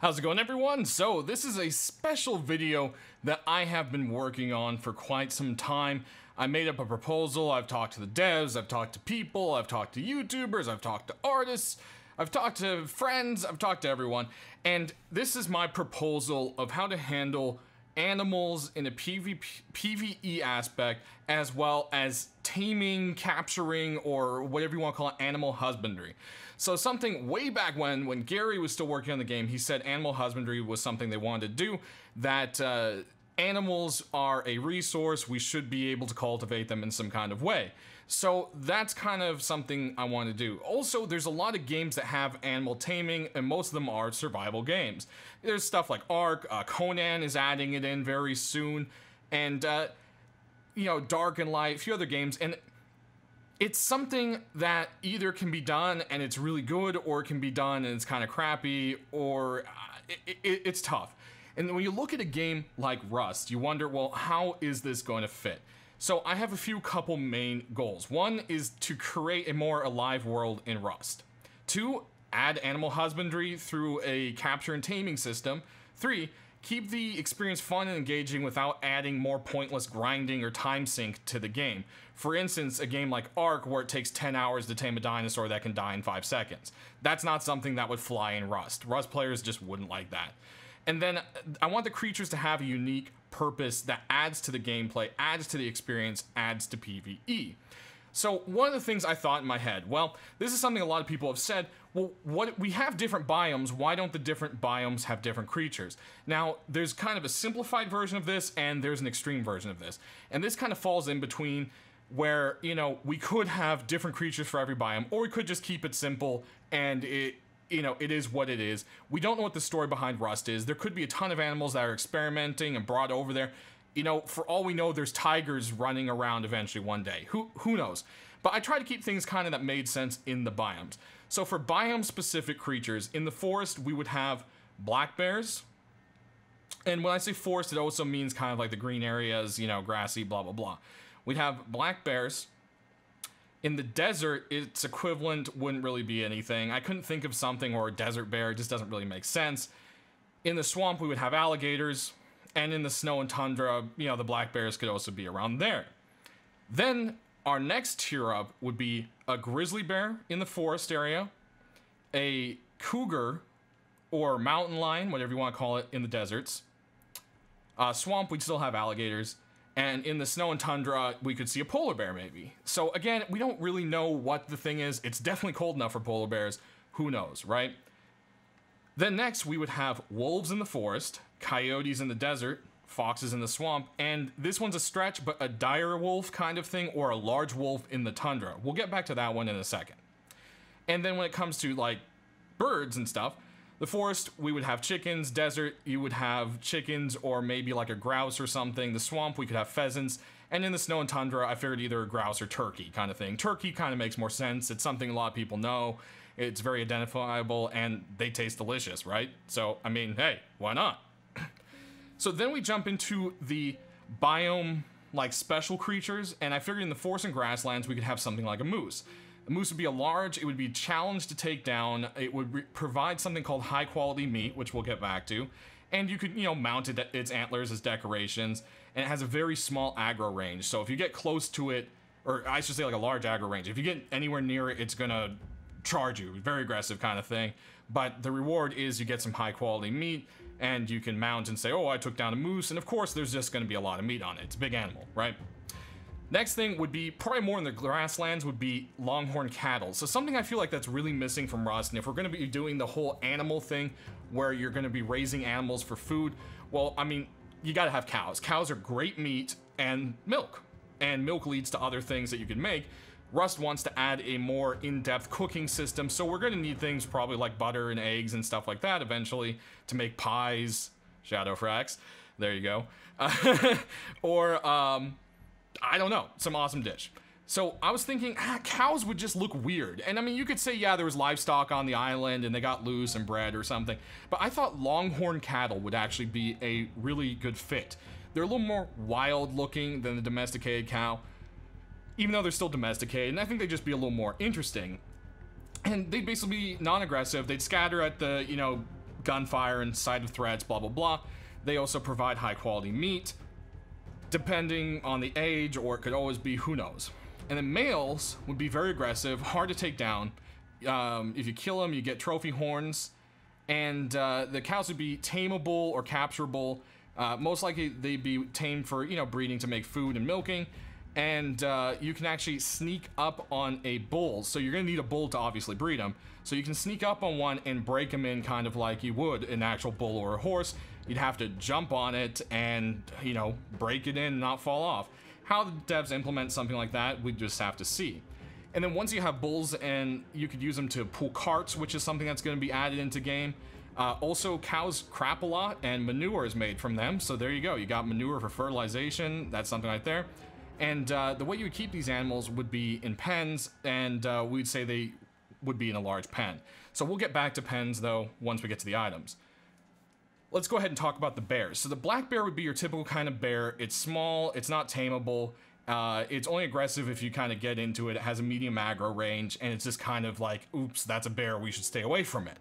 How's it going, everyone? So this is a special video that I have been working on for quite some time. I made up a proposal. I've talked to the devs, I've talked to people, I've talked to YouTubers, I've talked to artists, I've talked to friends, I've talked to everyone, and this is my proposal of how to handle animals in a PvE aspect, as well as taming, capturing, or whatever you want to call it, animal husbandry. So something way back when Gary was still working on the game, he said animal husbandry was something they wanted to do, that animals are a resource, we should be able to cultivate them in some kind of way. So that's kind of something I want to do. Also, there's a lot of games that have animal taming, and most of them are survival games. There's stuff like Ark, Conan is adding it in very soon, and you know, Dark and Light, a few other games, and it's something that either can be done and it's really good, or it can be done and it's kind of crappy, or it's tough. And when you look at a game like Rust, you wonder, well, how is this going to fit? So I have a couple main goals. One is to create a more alive world in Rust. 2, add animal husbandry through a capture and taming system. 3, keep the experience fun and engaging without adding more pointless grinding or time sink to the game. For instance, a game like Ark, where it takes 10 hours to tame a dinosaur that can die in 5 seconds. That's not something that would fly in Rust. Rust players just wouldn't like that. And then I want the creatures to have a unique purpose that adds to the gameplay, adds to the experience, adds to PvE. So one of the things I thought in my head, well, this is something a lot of people have said, well, we have different biomes, why don't the different biomes have different creatures? Now, there's kind of a simplified version of this, and there's an extreme version of this. And this kind of falls in between where, you know, we could have different creatures for every biome, or we could just keep it simple, and it is what it is. We don't know what the story behind Rust is. There could be a ton of animals that are experimenting and brought over there. You know, for all we know, there's tigers running around eventually one day. Who knows? But I try to keep things kind of that made sense in the biomes. So for biome-specific creatures, in the forest, we would have black bears. And when I say forest, it also means kind of like the green areas, you know, grassy, blah, blah, blah. We'd have black bears. In the desert, its equivalent wouldn't really be anything. I couldn't think of something, or a desert bear, it just doesn't really make sense. In the swamp, we would have alligators, and in the snow and tundra, you know, the black bears could also be around there. Then, our next tier up would be a grizzly bear in the forest area, a cougar, or mountain lion, whatever you want to call it, in the deserts. Swamp, we'd still have alligators. And in the snow and tundra, we could see a polar bear, maybe. So again, we don't really know what the thing is. It's definitely cold enough for polar bears. Who knows, right? Then next, we would have wolves in the forest, coyotes in the desert, foxes in the swamp, and this one's a stretch, but a dire wolf kind of thing, or a large wolf in the tundra. We'll get back to that one in a second. And then when it comes to, like, birds and stuff, the forest, we would have chickens. Desert, you would have chickens or maybe like a grouse or something. The swamp, we could have pheasants. And in the snow and tundra, I figured either a grouse or turkey kind of thing. Turkey kind of makes more sense. It's something a lot of people know. It's very identifiable, and they taste delicious, right? So, I mean, hey, why not? So then we jump into the biome, like, special creatures, and I figured in the forest and grasslands, we could have something like a moose. The moose would be it would be challenged to take down, it would provide something called high quality meat, which we'll get back to, and you could, you know, mount its antlers as decorations, and it has a very small aggro range, so if you get close to it, or I should say like a large aggro range, if you get anywhere near it, it's gonna charge you, very aggressive kind of thing, but the reward is you get some high quality meat, and you can mount and say, oh, I took down a moose, and of course there's just gonna be a lot of meat on it, it's a big animal, right? Next thing would be, probably more in the grasslands, would be longhorn cattle. So something I feel like that's really missing from Rust, and if we're going to be doing the whole animal thing, where you're going to be raising animals for food, well, I mean, you gotta have cows. Cows are great meat and milk leads to other things that you can make. Rust wants to add a more in-depth cooking system, so we're going to need things probably like butter and eggs and stuff like that eventually to make pies, Shadow Frax, there you go, or, I don't know, some awesome dish. So I was thinking, cows would just look weird. And I mean, you could say, yeah, there was livestock on the island and they got loose and bred or something. But I thought longhorn cattle would actually be a really good fit. They're a little more wild looking than the domesticated cow, even though they're still domesticated. And I think they'd just be a little more interesting. And they'd basically be non-aggressive. They'd scatter at the, you know, gunfire and sight of threats, blah, blah, blah. They also provide high quality meat, depending on the age, or it could always be, who knows. And then males would be very aggressive, hard to take down. If you kill them, you get trophy horns. And the cows would be tameable or capturable. Most likely they'd be tamed for, you know, breeding to make food and milking. And you can actually sneak up on a bull. So you're going to need a bull to obviously breed them. So you can sneak up on one and break them in kind of like you would an actual bull or a horse. You'd have to jump on it and, you know, break it in and not fall off. How the devs implement something like that, we just have to see. And then once you have bulls, and you could use them to pull carts, which is something that's going to be added into game. Also, cows crap a lot, and manure is made from them. So there you go. You got manure for fertilization. That's something right there. And the way you would keep these animals would be in pens, and we'd say they would be in a large pen. So we'll get back to pens, though, once we get to the items. Let's go ahead and talk about the bears. So the black bear would be your typical kind of bear. It's small, it's not tameable, it's only aggressive if you kind of get into it. It has a medium aggro range, and it's just kind of like, oops, that's a bear, we should stay away from it.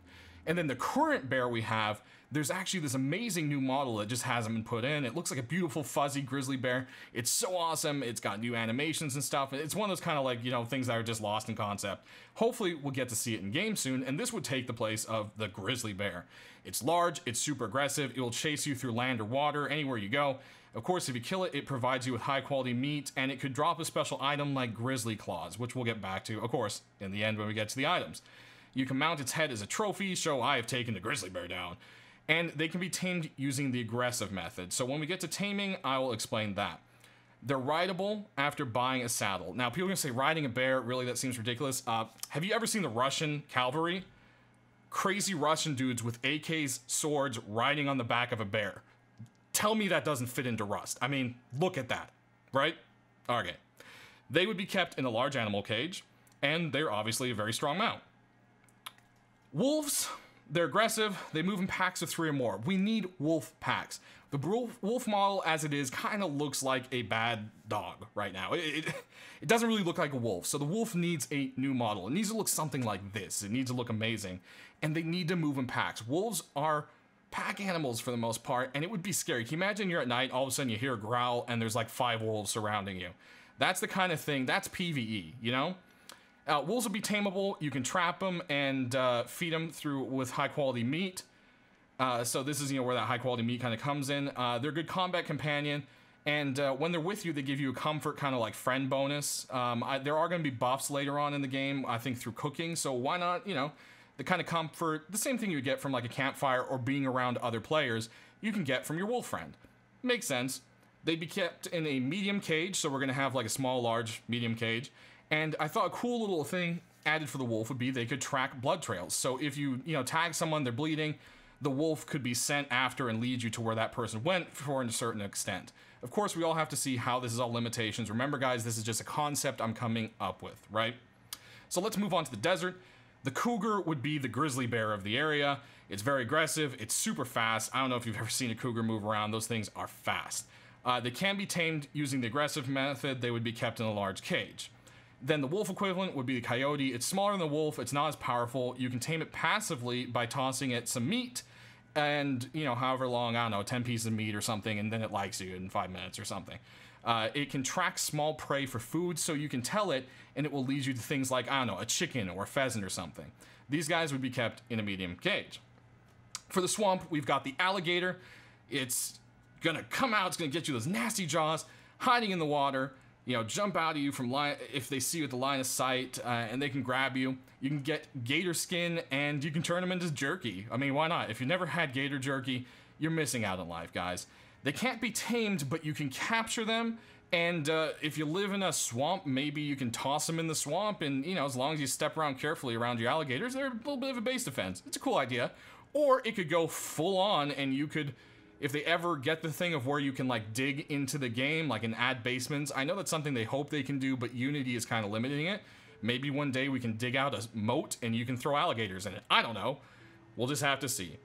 And then the current bear we have, there's actually this amazing new model that just hasn't been put in. It looks like a beautiful fuzzy grizzly bear. It's so awesome. It's got new animations and stuff. It's one of those kind of like, you know, things that are just lost in concept. Hopefully we'll get to see it in game soon, and this would take the place of the grizzly bear. It's large, it's super aggressive, it will chase you through land or water, anywhere you go. Of course, if you kill it, it provides you with high quality meat, and it could drop a special item like grizzly claws, which we'll get back to, of course, in the end when we get to the items. You can mount its head as a trophy, show I have taken the grizzly bear down. And they can be tamed using the aggressive method. So when we get to taming, I will explain that. They're rideable after buying a saddle. Now, people are gonna say riding a bear, really, that seems ridiculous. Have you ever seen the Russian cavalry? Crazy Russian dudes with AKs, swords, riding on the back of a bear. Tell me that doesn't fit into Rust. I mean, look at that, right? Okay. They would be kept in a large animal cage, and they're obviously a very strong mount. Wolves, they're aggressive, they move in packs of 3 or more. We need wolf packs. The wolf model, as it is, kind of looks like a bad dog right now. It doesn't really look like a wolf, so the wolf needs a new model. It needs to look something like this. It needs to look amazing, and they need to move in packs. Wolves are pack animals for the most part, and it would be scary. Can you imagine you're at night, all of a sudden you hear a growl, and there's like 5 wolves surrounding you? That's the kind of thing, that's PvE, you know? Wolves will be tameable. You can trap them and feed them with high quality meat. So this is, you know, where that high quality meat kind of comes in. They're a good combat companion, and when they're with you, they give you a comfort kind of like friend bonus. There are going to be buffs later on in the game, I think, through cooking. So why not, you know, the kind of comfort, the same thing you would get from like a campfire or being around other players, you can get from your wolf friend. Makes sense. They'd be kept in a medium cage, so we're going to have like a small, large, medium cage. And I thought a cool little thing added for the wolf would be they could track blood trails. So if you tag someone, they're bleeding, the wolf could be sent after and lead you to where that person went for a certain extent. Of course, we all have to see how this is all limitations. Remember, guys, this is just a concept I'm coming up with, right? So let's move on to the desert. The cougar would be the grizzly bear of the area. It's very aggressive. It's super fast. I don't know if you've ever seen a cougar move around. Those things are fast. They can be tamed using the aggressive method. They would be kept in a large cage. Then the wolf equivalent would be the coyote. It's smaller than the wolf. It's not as powerful. You can tame it passively by tossing it some meat and, you know, however long, I don't know, 10 pieces of meat or something, and then it likes you in 5 minutes or something. It can track small prey for food, so you can tell it, and it will lead you to things like, I don't know, a chicken or a pheasant or something. These guys would be kept in a medium cage. For the swamp, we've got the alligator. It's gonna come out, it's gonna get you those nasty jaws, hiding in the water, you know, jump out at you from if they see you at the line of sight, and they can grab you. You can get gator skin, and you can turn them into jerky. I mean, why not? If you've never had gator jerky, you're missing out on life, guys. They can't be tamed, but you can capture them, and if you live in a swamp, maybe you can toss them in the swamp, and, you know, as long as you step around carefully around your alligators, they're a little bit of a base defense. It's a cool idea. Or it could go full on, and you could... If they ever get the thing of where you can like dig into the game, like and add basements, I know that's something they hope they can do, but Unity is kind of limiting it. Maybe one day we can dig out a moat and you can throw alligators in it. I don't know. We'll just have to see.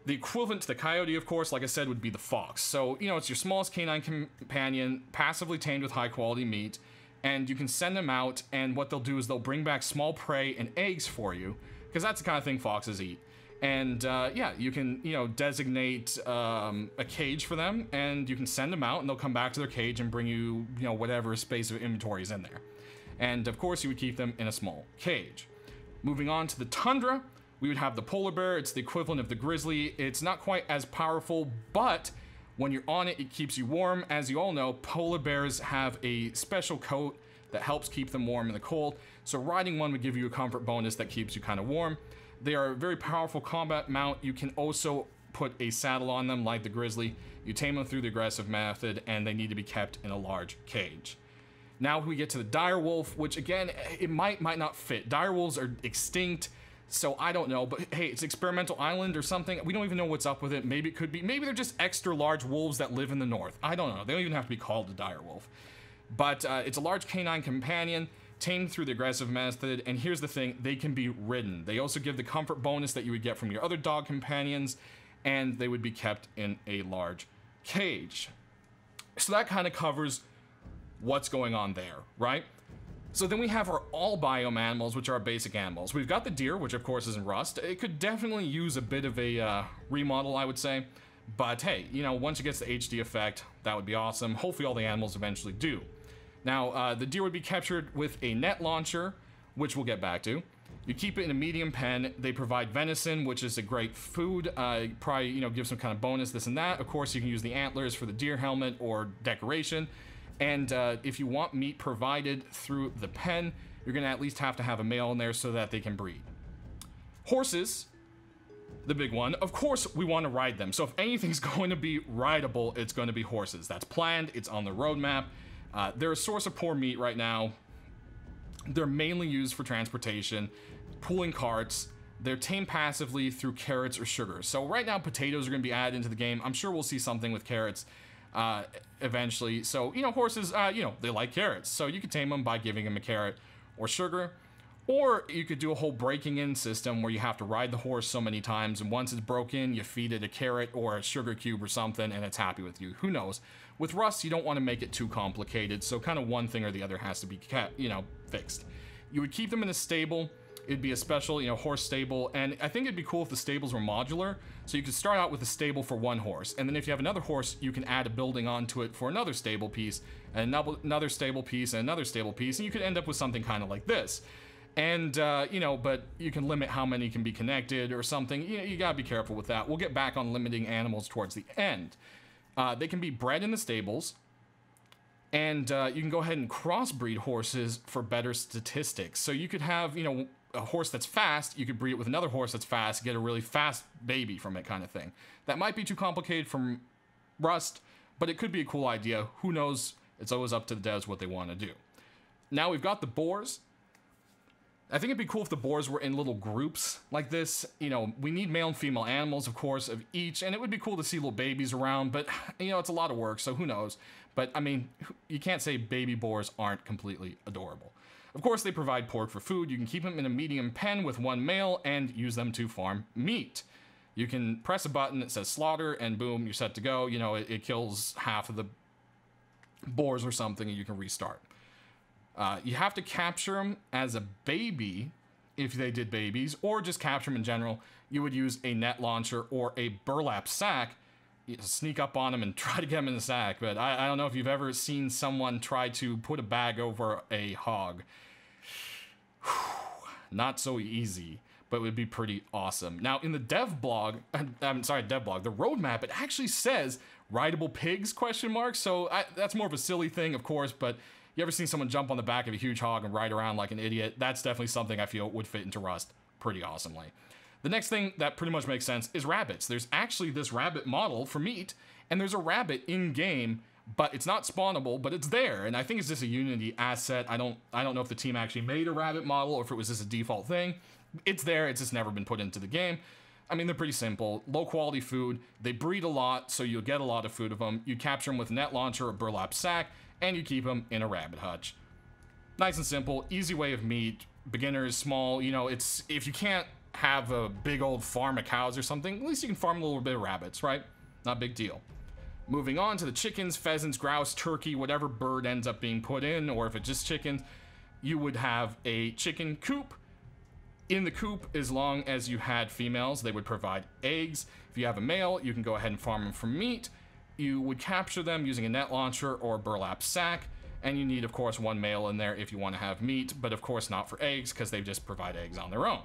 The equivalent to the coyote, of course, like I said, would be the fox. So, you know, it's your smallest canine companion, passively tamed with high quality meat, and you can send them out, and what they'll do is they'll bring back small prey and eggs for you, because that's the kind of thing foxes eat. And yeah, you can, you know, designate a cage for them, and you can send them out, and they'll come back to their cage and bring you, you know, whatever space of inventory is in there. And of course, you would keep them in a small cage. Moving on to the tundra, we would have the polar bear. It's the equivalent of the grizzly. It's not quite as powerful, but when you're on it, it keeps you warm. As you all know, polar bears have a special coat that helps keep them warm in the cold. So riding one would give you a comfort bonus that keeps you kind of warm. They are a very powerful combat mount. You can also put a saddle on them like the grizzly. You tame them through the aggressive method, and they need to be kept in a large cage. Now we get to the dire wolf, which again, it might not fit. Dire wolves are extinct, so I don't know, but hey, it's experimental island or something. We don't even know what's up with it. Maybe it could be, maybe they're just extra large wolves that live in the north. I don't know. They don't even have to be called a dire wolf. But it's a large canine companion, tamed through the aggressive method, and here's the thing, they can be ridden. They also give the comfort bonus that you would get from your other dog companions, and they would be kept in a large cage. So that kind of covers what's going on there, right? So then we have our all biome animals, which are our basic animals. We've got the deer, which of course is in rust. It could definitely use a bit of a remodel, I would say. But hey, you know, once it gets the HD effect, that would be awesome. Hopefully all the animals eventually do. Now, the deer would be captured with a net launcher, which we'll get back to. You keep it in a medium pen. They provide venison, which is a great food. Probably, you know, give some kind of bonus, this and that. Of course, you can use the antlers for the deer helmet or decoration. And if you want meat provided through the pen, you're going to at least have to have a male in there so that they can breed. Horses, the big one. Of course, we want to ride them. So if anything's going to be rideable, it's going to be horses. That's planned. It's on the roadmap. They're a source of poor meat right now. They're mainly used for transportation, pulling carts. They're tamed passively through carrots or sugar. So right now, potatoes are going to be added into the game. I'm sure we'll see something with carrots eventually. So, you know, horses, you know, they like carrots. So you could tame them by giving them a carrot or sugar. Or you could do a whole breaking in system where you have to ride the horse so many times, and once it's broken, you feed it a carrot or a sugar cube or something, and it's happy with you. Who knows? With rust, you don't want to make it too complicated, so kind of one thing or the other has to be, you know, fixed. You would keep them in a stable. It'd be a special, you know, horse stable, and I think it'd be cool if the stables were modular, so you could start out with a stable for one horse, and then if you have another horse, you can add a building onto it for another stable piece, and another stable piece, and another stable piece, and you could end up with something kind of like this. And, you know, but you can limit how many can be connected or something. You gotta be careful with that. We'll get back on limiting animals towards the end. They can be bred in the stables, and you can go ahead and crossbreed horses for better statistics. So you could have, you know, a horse that's fast, you could breed it with another horse that's fast, get a really fast baby from it kind of thing. That might be too complicated from rust, but it could be a cool idea. Who knows? It's always up to the devs what they want to do. Now we've got the boars. I think it'd be cool if the boars were in little groups like this. You know, we need male and female animals, of course, of each, and it would be cool to see little babies around, but, you know, it's a lot of work, so who knows. But, I mean, you can't say baby boars aren't completely adorable. Of course, they provide pork for food. You can keep them in a medium pen with one male and use them to farm meat. You can press a button that says slaughter, and boom, you're set to go. You know, it kills half of the boars or something, and you can restart. You have to capture them as a baby if they did babies, or just capture them in general. You would use a net launcher or a burlap sack. You sneak up on them and try to get them in the sack, but I don't know if you've ever seen someone try to put a bag over a hog. Not so easy, but it would be pretty awesome. Now, in the dev blog, the roadmap, it actually says rideable pigs, ? So that's more of a silly thing, of course, but you ever seen someone jump on the back of a huge hog and ride around like an idiot? That's definitely something I feel would fit into Rust pretty awesomely. The next thing that pretty much makes sense is rabbits. There's actually this rabbit model for meat, and there's a rabbit in-game, but it's not spawnable, but it's there, and I think it's just a Unity asset. I don't know if the team actually made a rabbit model or if it was just a default thing. It's there, it's just never been put into the game. I mean, they're pretty simple. Low-quality food. They breed a lot, so you'll get a lot of food of them. You capture them with a net launcher or burlap sack, and you keep them in a rabbit hutch. Nice and simple, easy way of meat. Beginners, small, you know, it's, if you can't have a big old farm of cows or something, at least you can farm a little bit of rabbits, right? Not a big deal. Moving on to the chickens, pheasants, grouse, turkey, whatever bird ends up being put in, or if it's just chickens, you would have a chicken coop, In the coop, as long as you had females, they would provide eggs. If you have a male, you can go ahead and farm them for meat. You would capture them using a net launcher or burlap sack, and you need, of course, one male in there if you want to have meat, but of course not for eggs, because they just provide eggs on their own.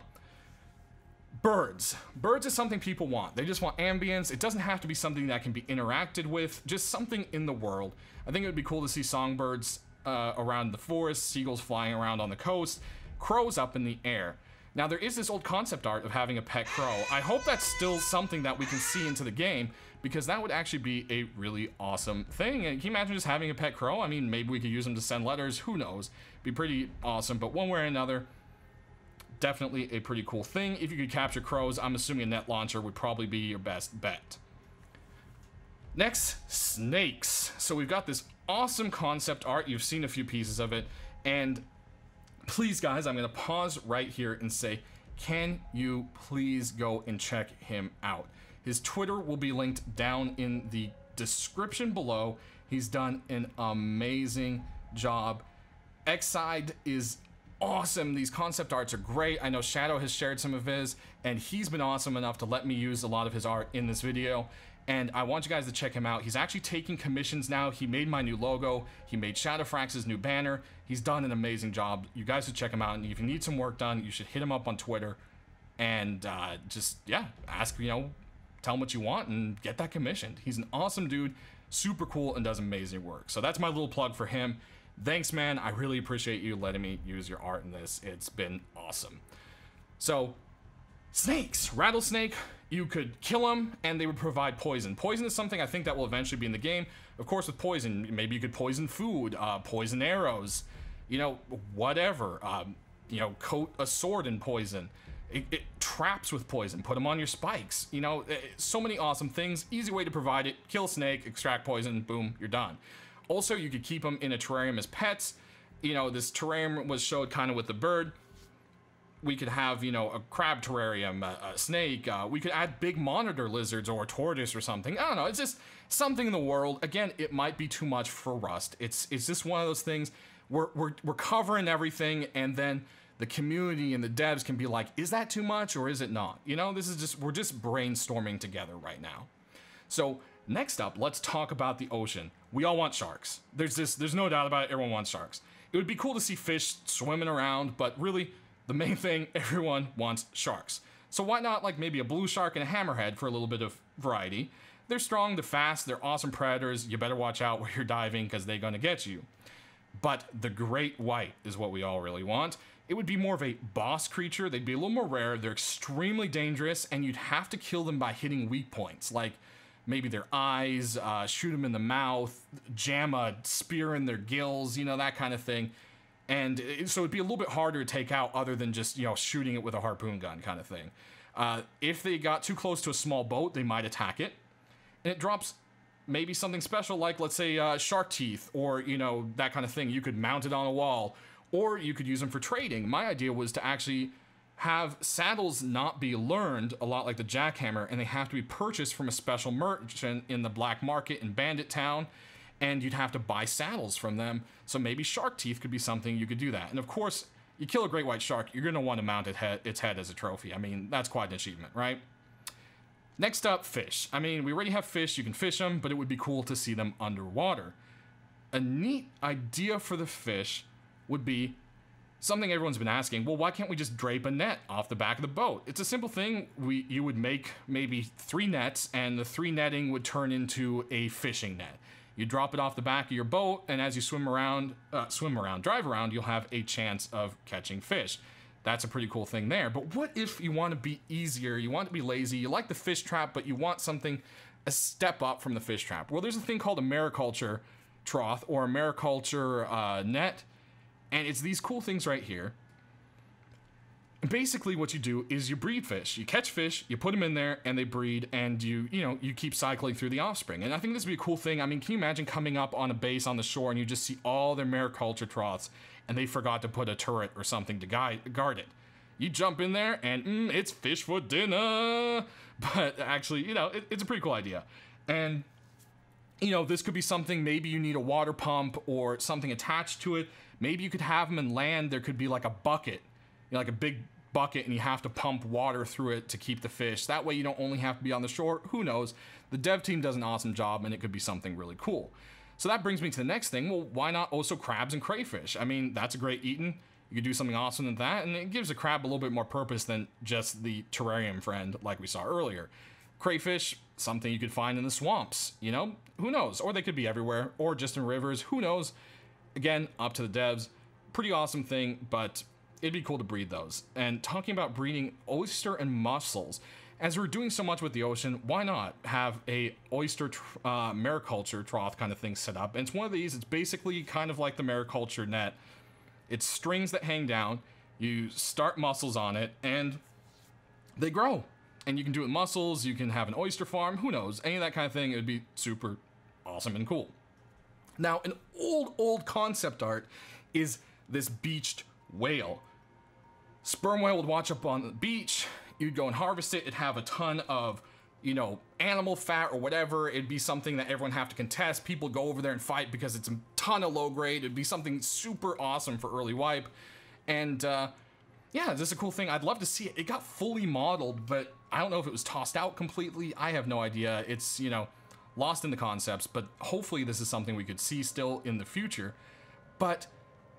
Birds. Birds is something people want. They just want ambience. It doesn't have to be something that can be interacted with, just something in the world. I think it would be cool to see songbirds around the forest, seagulls flying around on the coast, crows up in the air. Now, there is this old concept art of having a pet crow. I hope that's still something that we can see into the game, because that would actually be a really awesome thing. And can you imagine just having a pet crow? I mean, maybe we could use them to send letters. Who knows? Be pretty awesome. But one way or another, definitely a pretty cool thing. If you could capture crows, I'm assuming a net launcher would probably be your best bet. Next, snakes. So we've got this awesome concept art. You've seen a few pieces of it. And please, guys, I'm going to pause right here and say, can you please go and check him out? His Twitter will be linked down in the description below. He's done an amazing job. Xside is awesome. These concept arts are great. I know Shadow has shared some of his, and he's been awesome enough to let me use a lot of his art in this video. And I want you guys to check him out. He's actually taking commissions now. He made my new logo. He made Shadowfrax's new banner. He's done an amazing job. You guys should check him out. And if you need some work done, you should hit him up on Twitter and just, yeah, ask, you know, tell him what you want and get that commissioned. He's an awesome dude, super cool, and does amazing work. So that's my little plug for him. Thanks, man. I really appreciate you letting me use your art in this. It's been awesome. So, snakes. Rattlesnake, you could kill them, and they would provide poison. Poison is something I think that will eventually be in the game. Of course, with poison, maybe you could poison food, poison arrows, you know, whatever. You know, coat a sword in poison. It traps with poison. Put them on your spikes. You know, so many awesome things. Easy way to provide it. Kill a snake, extract poison, boom, you're done. Also, you could keep them in a terrarium as pets. You know, this terrarium was showed kind of with the bird. We could have, you know, a crab terrarium, a snake. We could add big monitor lizards or a tortoise or something. I don't know. It's just something in the world. Again, it might be too much for Rust. It's just one of those things. We're covering everything, and then the community and the devs can be like, is that too much or is it not? You know, this is just, we're just brainstorming together right now. So next up, let's talk about the ocean. We all want sharks. There's no doubt about it. Everyone wants sharks. It would be cool to see fish swimming around, but really the main thing, everyone wants sharks. So why not like maybe a blue shark and a hammerhead for a little bit of variety? They're strong, they're fast, they're awesome predators. You better watch out where you're diving because they're gonna get you. But the great white is what we all really want. It would be more of a boss creature. They'd be a little more rare. They're extremely dangerous, and you'd have to kill them by hitting weak points, like maybe their eyes, shoot them in the mouth, jam a spear in their gills, you know, that kind of thing. And so it'd be a little bit harder to take out other than just, you know, shooting it with a harpoon gun kind of thing. If they got too close to a small boat, they might attack it. And it drops maybe something special like, let's say, shark teeth or, you know, that kind of thing. You could mount it on a wall. Or you could use them for trading. My idea was to actually have saddles not be learned, a lot like the jackhammer, and they have to be purchased from a special merchant in the black market in Bandit Town, and you'd have to buy saddles from them. So maybe shark teeth could be something you could do that. And of course, you kill a great white shark, you're going to want to mount its head as a trophy. I mean, that's quite an achievement, right? Next up, fish. I mean, we already have fish, you can fish them, but it would be cool to see them underwater. A neat idea for the fish would be something everyone's been asking. Well, why can't we just drape a net off the back of the boat? It's a simple thing. You would make maybe 3 nets, and the 3 netting would turn into a fishing net. You drop it off the back of your boat, and as you drive around, you'll have a chance of catching fish. That's a pretty cool thing there. But what if you want to be easier, you want to be lazy, you like the fish trap, but you want something a step up from the fish trap? Well, there's a thing called a mariculture trough or a mariculture net. And it's these cool things right here. Basically what you do is you breed fish. You catch fish, you put them in there, and they breed, and you keep cycling through the offspring. And I think this would be a cool thing. I mean, can you imagine coming up on a base on the shore and you just see all their mariculture troughs, and they forgot to put a turret or something to guard it? You jump in there, and it's fish for dinner. But actually, you know, it's a pretty cool idea. And, you know, this could be something, maybe you need a water pump or something attached to it. Maybe you could have them in land. There could be like a bucket, you know, like a big bucket and you have to pump water through it to keep the fish. That way you don't only have to be on the shore. Who knows? The dev team does an awesome job, and it could be something really cool. So that brings me to the next thing. Well, why not also crabs and crayfish? I mean, that's a great eating. You could do something awesome with that, and it gives a crab a little bit more purpose than just the terrarium friend like we saw earlier. Crayfish, something you could find in the swamps, you know? Who knows? Or they could be everywhere, or just in rivers. Who knows? Again, up to the devs. Pretty awesome thing, but it'd be cool to breed those. And talking about breeding oyster and mussels, as we're doing so much with the ocean, why not have a oyster mariculture trough kind of thing set up? And it's one of these. It's basically kind of like the mariculture net. It's strings that hang down. You start mussels on it, and they grow. And you can do it with mussels. You can have an oyster farm. Who knows? Any of that kind of thing. It would be super awesome and cool. Now, an old concept art is this beached whale. Sperm whale would watch up on the beach. You'd go and harvest it. It'd have a ton of, you know, animal fat or whatever. It'd be something that everyone have to contest. People go over there and fight because it's a ton of low grade. It'd be something super awesome for early wipe. And yeah, this is a cool thing. I'd love to see it. It got fully modeled, but I don't know if it was tossed out completely. I have no idea. It's, you know, lost in the concepts, but hopefully this is something we could see still in the future. But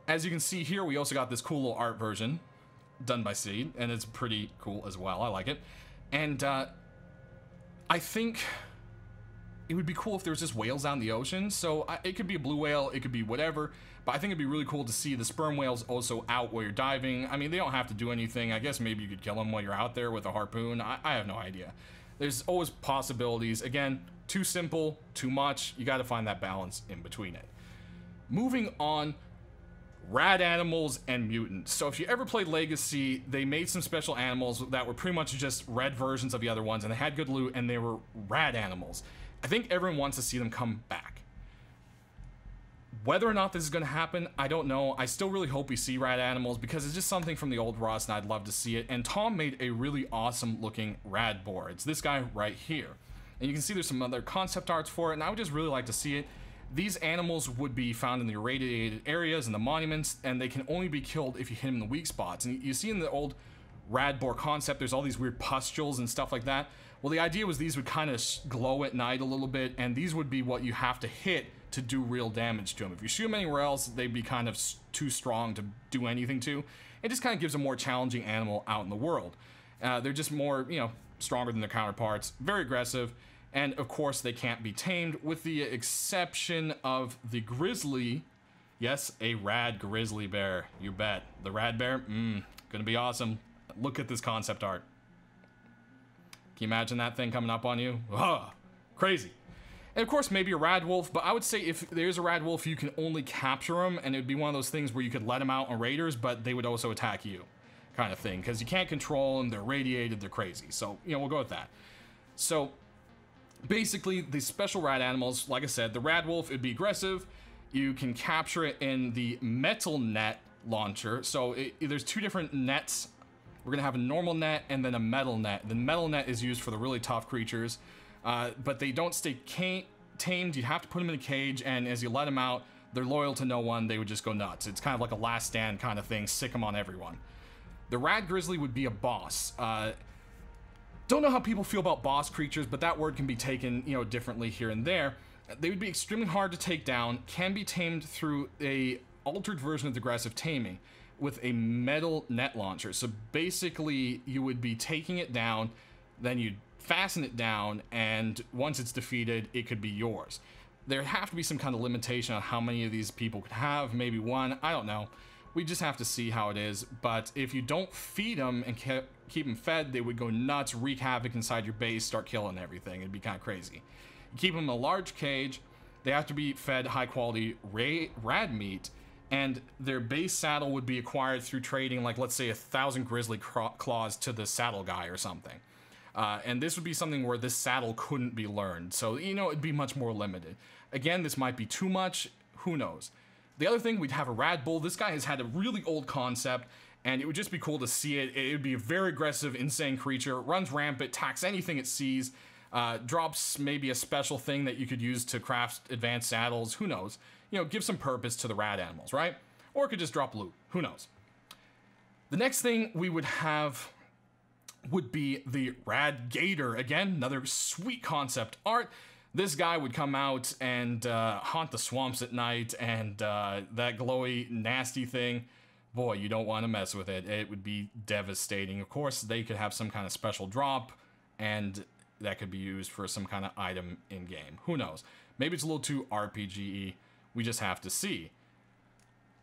as you can see here, we also got this cool little art version done by Seed, and it's pretty cool as well. I like it. And I think it would be cool if there was just whales out in the ocean. So it could be a blue whale, it could be whatever, but I think it'd be really cool to see the sperm whales also out while you're diving. I mean, they don't have to do anything. I guess maybe you could kill them while you're out there with a harpoon. I have no idea. There's always possibilities. Again, too simple, too much. You got to find that balance in between it. Moving on, rad animals and mutants. So if you ever played Legacy, they made some special animals that were pretty much just red versions of the other ones, and they had good loot, and they were rad animals. I think everyone wants to see them come back. Whether or not this is going to happen, I don't know. I still really hope we see rad animals because it's just something from the old Rust, and I'd love to see it. And Tom made a really awesome looking rad boar. It's this guy right here. And you can see there's some other concept arts for it, and I would just really like to see it. These animals would be found in the irradiated areas and the monuments, and they can only be killed if you hit them in the weak spots. And you see in the old rad boar concept, there's all these weird pustules and stuff like that. Well, the idea was these would kind of glow at night a little bit, and these would be what you have to hit to do real damage to them. If you shoot them anywhere else, they'd be kind of too strong to do anything to. It just kind of gives a more challenging animal out in the world. They're just more, you know, stronger than their counterparts, very aggressive, and of course they can't be tamed, with the exception of the grizzly. Yes, a rad grizzly bear, you bet. The rad bear, gonna be awesome. Look at this concept art. Can you imagine that thing coming up on you? Crazy. And of course, maybe a rad wolf, but I would say if there's a rad wolf, you can only capture them, and it'd be one of those things where you could let them out on raiders, but they would also attack you, kind of thing, because you can't control them, they're radiated, they're crazy. So, you know, we'll go with that. So, basically, the special rad animals, like I said, the rad wolf, it'd be aggressive. You can capture it in the metal net launcher. So, there's two different nets. We're gonna have a normal net and then a metal net. The metal net is used for the really tough creatures. But they don't stay tamed. You have to put them in a cage, and as you let them out, they're loyal to no one. They would just go nuts. It's kind of like a last stand kind of thing. Sick them on everyone. The rad grizzly would be a boss. Don't know how people feel about boss creatures, but that word can be taken, you know, differently here and there. They would be extremely hard to take down. Can be tamed through a altered version of the aggressive taming with a metal net launcher. So basically, you would be taking it down, then you'd fasten it down, and once it's defeated, it could be yours. There'd have to be some kind of limitation on how many of these people could have, maybe one, I don't know. We just have to see how it is, but if you don't feed them and keep them fed, they would go nuts, wreak havoc inside your base, start killing everything. It'd be kind of crazy. You keep them in a large cage, they have to be fed high quality rad meat, and their base saddle would be acquired through trading, like let's say 1,000 grizzly claws to the saddle guy or something. And this would be something where this saddle couldn't be learned. So, you know, it'd be much more limited. Again, this might be too much. Who knows? The other thing, we'd have a rad bull. This guy has had a really old concept, and it would just be cool to see it. It would be a very aggressive, insane creature. Runs rampant, attacks anything it sees. Drops maybe a special thing that you could use to craft advanced saddles. Who knows? You know, give some purpose to the rad animals, right? Or it could just drop loot. Who knows? The next thing we would have would be the RADIGATOR. Again, another sweet concept art. This guy would come out and haunt the swamps at night, and that glowy, nasty thing, boy, you don't want to mess with it. It would be devastating. Of course, they could have some kind of special drop, and that could be used for some kind of item in-game. Who knows? Maybe it's a little too RPG-y. We just have to see.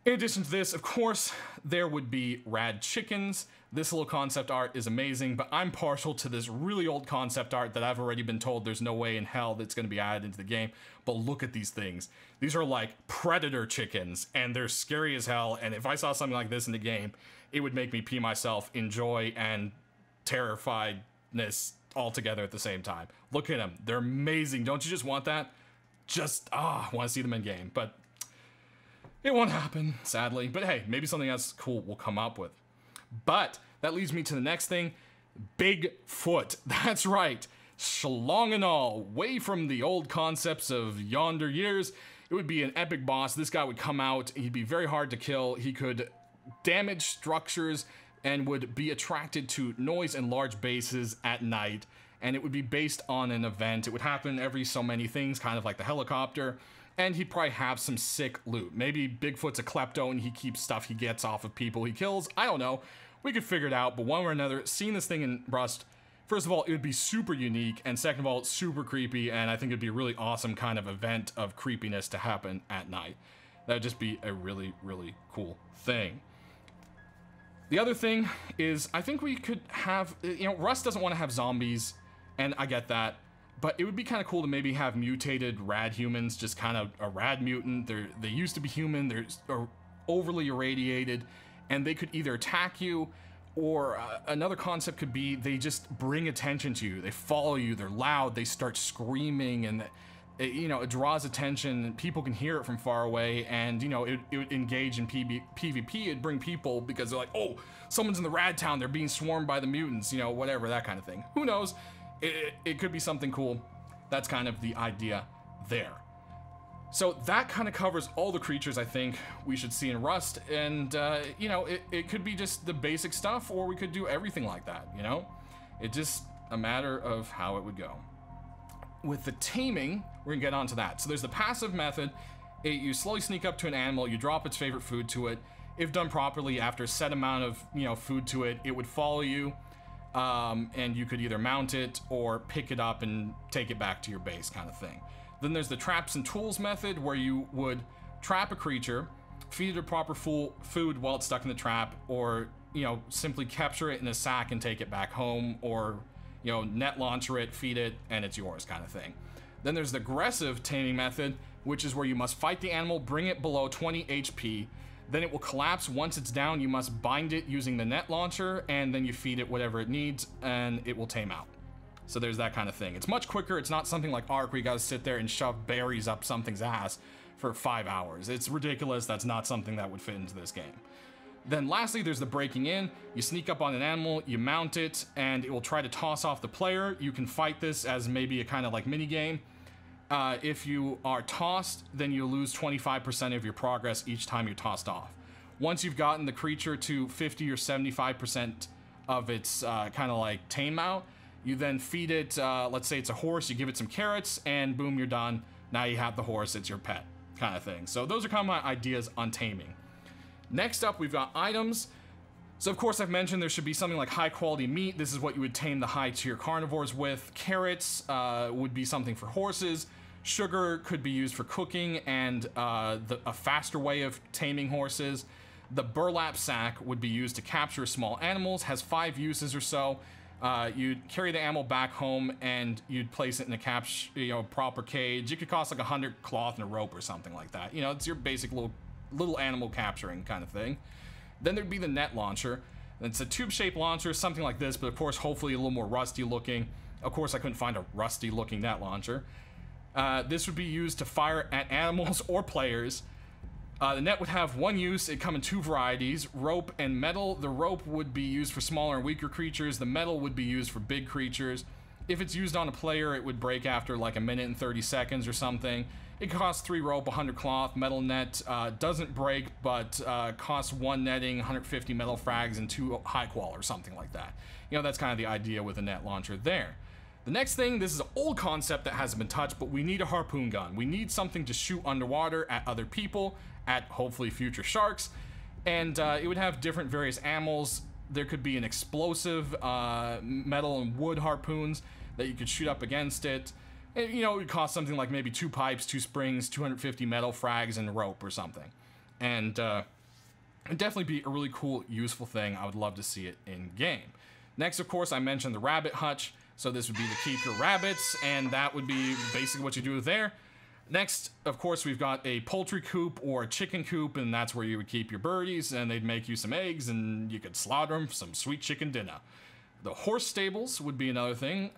In addition to this, of course, there would be rad chickens. This little concept art is amazing, but I'm partial to this really old concept art that I've already been told there's no way in hell that's going to be added into the game. But look at these things. These are like predator chickens, and they're scary as hell, and if I saw something like this in the game, it would make me pee myself in joy and terrifiedness all together at the same time. Look at them. They're amazing. Don't you just want that? Just, I want to see them in game, but it won't happen, sadly. But hey, maybe something else cool will come up with. But that leads me to the next thing, Bigfoot. That's right, schlong and all, way from the old concepts of yonder years. It would be an epic boss. This guy would come out, he'd be very hard to kill. He could damage structures and would be attracted to noise and large bases at night. And it would be based on an event. It would happen every so many things, kind of like the helicopter. And he'd probably have some sick loot. Maybe Bigfoot's a klepto and he keeps stuff he gets off of people he kills. I don't know. We could figure it out, but one way or another, seeing this thing in Rust, first of all, it would be super unique, and second of all, it's super creepy, and I think it'd be a really awesome kind of event of creepiness to happen at night. That would just be a really, really cool thing. The other thing is, I think we could have, you know, Rust doesn't want to have zombies, and I get that. But it would be kind of cool to maybe have mutated rad humans, just kind of a rad mutant. They used to be human, they're overly irradiated, and they could either attack you, or another concept could be they just bring attention to you. They follow you, they're loud, they start screaming, and you know, it draws attention. People can hear it from far away, and you know, it would engage in PvP. It'd bring people because they're like, oh, someone's in the rad town, they're being swarmed by the mutants, you know, whatever, that kind of thing. Who knows? It could be something cool. That's kind of the idea there. So that kind of covers all the creatures I think we should see in Rust, and you know, it could be just the basic stuff, or we could do everything like that, you know? It's just a matter of how it would go. With the taming, we're gonna get onto that. So there's the passive method. You slowly sneak up to an animal, you drop its favorite food to it. If done properly, after a set amount of, you know, food to it, it would follow you. And you could either mount it or pick it up and take it back to your base, kind of thing. Then there's the traps and tools method, where you would trap a creature, feed it a proper food while it's stuck in the trap, or, you know, simply capture it in a sack and take it back home, or, you know, net launcher it, feed it, and it's yours, kind of thing. Then there's the aggressive taming method, which is where you must fight the animal, bring it below 20 HP. Then it will collapse. Once it's down, you must bind it using the net launcher, and then you feed it whatever it needs, and it will tame out. So there's that kind of thing. It's much quicker. It's not something like Ark where you gotta sit there and shove berries up something's ass for 5 hours. It's ridiculous. That's not something that would fit into this game. Then lastly, there's the breaking in. You sneak up on an animal, you mount it, and it will try to toss off the player. You can fight this as maybe a kind of like mini game. If you are tossed, then you lose 25% of your progress each time you're tossed off. Once you've gotten the creature to 50 or 75% of its kind of like tame out, you then feed it, let's say it's a horse, you give it some carrots, and boom, you're done. Now you have the horse, it's your pet, kind of thing. So those are kind of my ideas on taming. Next up, we've got items. So of course I've mentioned there should be something like high quality meat. This is what you would tame the high tier carnivores with. Carrots would be something for horses. Sugar could be used for cooking and a faster way of taming horses. The burlap sack would be used to capture small animals, has 5 uses or so. You'd carry the animal back home and you'd place it in a proper cage. It could cost like 100 cloth and a rope or something like that. You know, it's your basic little animal capturing kind of thing. Then there'd be the net launcher. It's a tube-shaped launcher, something like this, but of course hopefully a little more rusty looking. Of course I couldn't find a rusty looking net launcher. This would be used to fire at animals or players. The net would have 1 use. It'd come in 2 varieties, rope and metal. The rope would be used for smaller and weaker creatures. The metal would be used for big creatures. If it's used on a player, it would break after like 1 minute and 30 seconds or something. It costs 3 rope, 100 cloth, metal net, doesn't break, but costs 1 netting, 150 metal frags, and 2 high qual or something like that. You know, that's kind of the idea with a net launcher there. The next thing, this is an old concept that hasn't been touched, but we need a harpoon gun. We need something to shoot underwater at other people, at hopefully future sharks, and it would have different various ammos. There could be an explosive metal and wood harpoons that you could shoot up against it. And, you know, it would cost something like maybe 2 pipes, 2 springs, 250 metal frags, and rope or something. And it'd definitely be a really cool, useful thing. I would love to see it in game. Next, of course, I mentioned the rabbit hutch. So this would be to keep your rabbits, and that would be basically what you do there. Next, of course, we've got a poultry coop or a chicken coop, and that's where you would keep your birdies, and they'd make you some eggs, and you could slaughter them for some sweet chicken dinner. The horse stables would be another thing.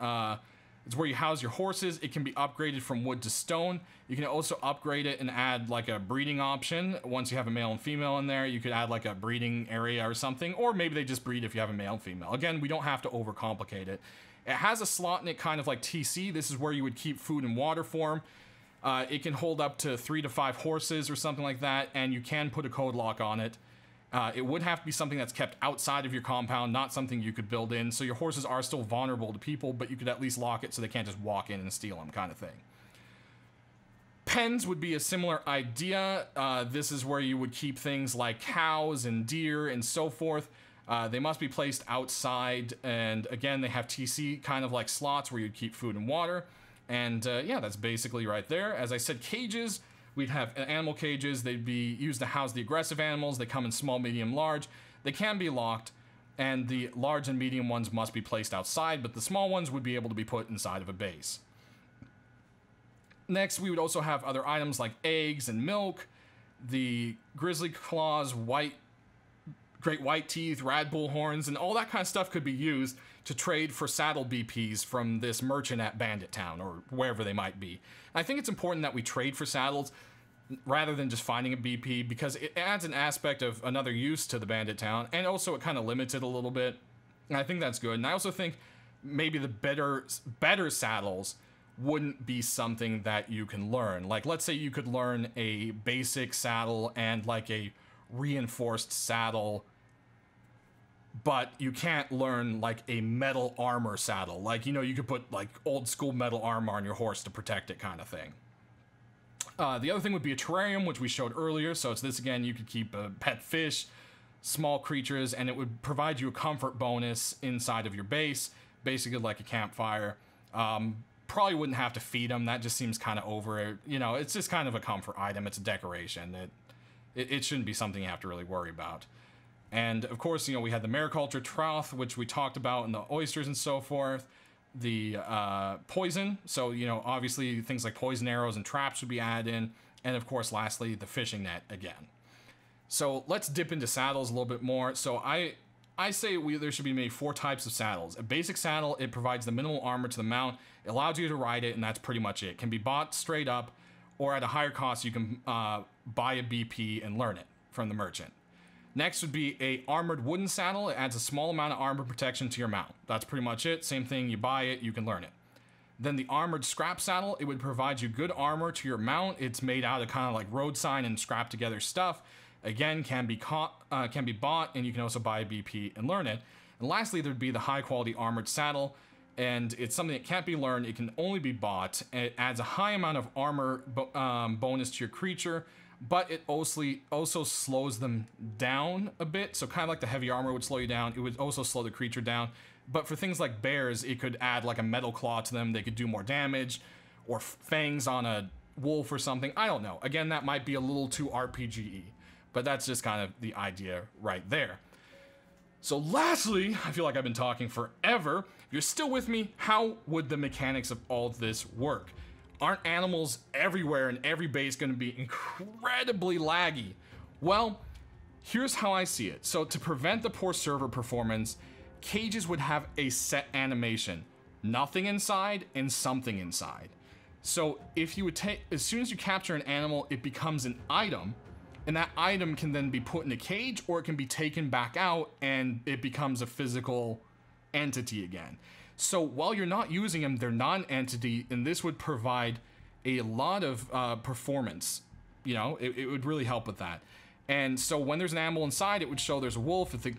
It's where you house your horses. It can be upgraded from wood to stone. You can also upgrade it and add like a breeding option. Once you have a male and female in there, you could add like a breeding area or something, or maybe they just breed if you have a male and female. Again, we don't have to overcomplicate it. It has a slot in it kind of like TC. This is where you would keep food and water for them. It can hold up to 3 to 5 horses or something like that, and you can put a code lock on it. It would have to be something that's kept outside of your compound, not something you could build in, so your horses are still vulnerable to people, but you could at least lock it so they can't just walk in and steal them, kind of thing. Pens would be a similar idea. This is where you would keep things like cows and deer and so forth. They must be placed outside, and again, they have TC kind of like slots where you'd keep food and water. And yeah, that's basically right there. As I said, cages. We'd have animal cages. They'd be used to house the aggressive animals. They come in small, medium, large. They can be locked, and the large and medium ones must be placed outside, but the small ones would be able to be put inside of a base. Next, we would also have other items like eggs and milk, the grizzly claws, great white teeth, rad bull horns, and all that kind of stuff could be used to trade for saddle BPs from this merchant at Bandit Town or wherever they might be. I think it's important that we trade for saddles rather than just finding a BP, because it adds an aspect of another use to the Bandit Town, and also it kind of limits it a little bit. And I think that's good. And I also think maybe the better saddles wouldn't be something that you can learn. Like, let's say you could learn a basic saddle and like a reinforced saddle, but you can't learn like a metal armor saddle. Like, you know, you could put like old school metal armor on your horse to protect it, kind of thing. The other thing would be a terrarium, which we showed earlier. So it's this again, you could keep pet fish, small creatures, and it would provide you a comfort bonus inside of your base, basically like a campfire. Probably wouldn't have to feed them. That just seems kind of over it. You know, it's just kind of a comfort item. It's a decoration. It shouldn't be something you have to really worry about. And of course, you know, we had the mariculture trough, which we talked about, and the oysters and so forth. The poison, so, you know, obviously things like poison arrows and traps would be added in. And of course, lastly, the fishing net again. So let's dip into saddles a little bit more. So I say there should be maybe 4 types of saddles. A basic saddle, it provides the minimal armor to the mount. It allows you to ride it, and that's pretty much it. It can be bought straight up, or at a higher cost, you can buy a BP and learn it from the merchant. Next would be a armored wooden saddle. It adds a small amount of armor protection to your mount. That's pretty much it. Same thing, you buy it, you can learn it. Then the armored scrap saddle, it would provide you good armor to your mount. It's made out of kind of like road sign and scrap together stuff. Again, can be bought, and you can also buy a BP and learn it. And lastly, there'd be the high quality armored saddle, and it's something that can't be learned. It can only be bought. And it adds a high amount of armor bonus to your creature, but it also slows them down a bit. So kind of like the heavy armor would slow you down, it would also slow the creature down. But for things like bears, it could add like a metal claw to them. They could do more damage, or fangs on a wolf or something. I don't know. Again, that might be a little too RPG-y, but that's just kind of the idea right there. So lastly, I feel like I've been talking forever. If you're still with me, how would the mechanics of all this work? Aren't animals everywhere in every base going to be incredibly laggy? Well, here's how I see it. So to prevent the poor server performance, cages would have a set animation. Nothing inside and something inside. So if you would as soon as you capture an animal, it becomes an item, and that item can then be put in a cage, or it can be taken back out and it becomes a physical entity again. So while you're not using them, they're not an entity, and this would provide a lot of performance. You know, it would really help with that. And so when there's an animal inside, it would show there's a wolf. If the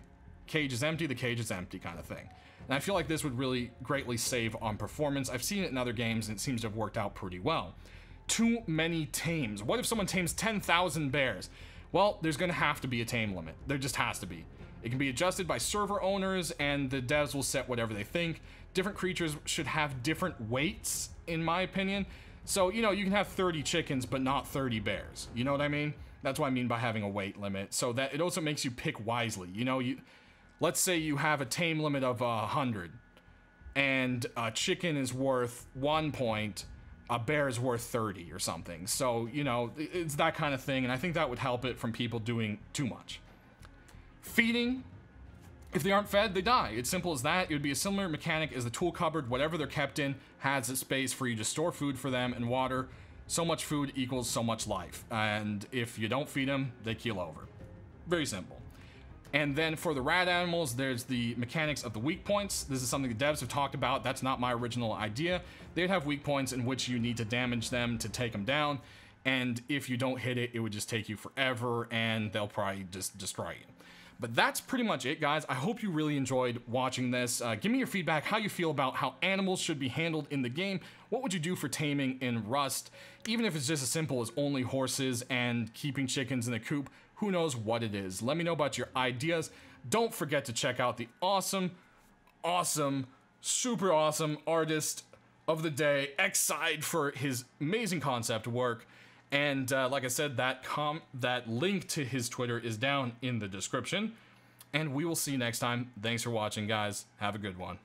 cage is empty, the cage is empty, kind of thing. And I feel like this would really greatly save on performance. I've seen it in other games, and it seems to have worked out pretty well. Too many tames. What if someone tames 10,000 bears? Well, there's going to have to be a tame limit. There just has to be. It can be adjusted by server owners, and the devs will set whatever they think. Different creatures should have different weights, in my opinion. So, you know, you can have 30 chickens, but not 30 bears. You know what I mean? That's what I mean by having a weight limit. So that it also makes you pick wisely. You know, let's say you have a tame limit of 100, and a chicken is worth 1 point, a bear is worth 30 or something. So, you know, it's that kind of thing, and I think that would help it from people doing too much. Feeding, if they aren't fed, they die. It's simple as that. It would be a similar mechanic as the tool cupboard. Whatever they're kept in has a space for you to store food for them and water. So much food equals so much life. And if you don't feed them, they keel over. Very simple. And then for the rat animals, there's the mechanics of the weak points. This is something the devs have talked about. That's not my original idea. They'd have weak points in which you need to damage them to take them down. And if you don't hit it, it would just take you forever, and they'll probably just destroy you. But that's pretty much it, guys. I hope you really enjoyed watching this. Give me your feedback, how you feel about how animals should be handled in the game. What would you do for taming in Rust? Even if it's just as simple as only horses and keeping chickens in a coop, who knows what it is. Let me know about your ideas. Don't forget to check out the awesome, super awesome artist of the day, Xside, for his amazing concept work. And like I said, that link to his Twitter is down in the description. And we will see you next time. Thanks for watching, guys. Have a good one.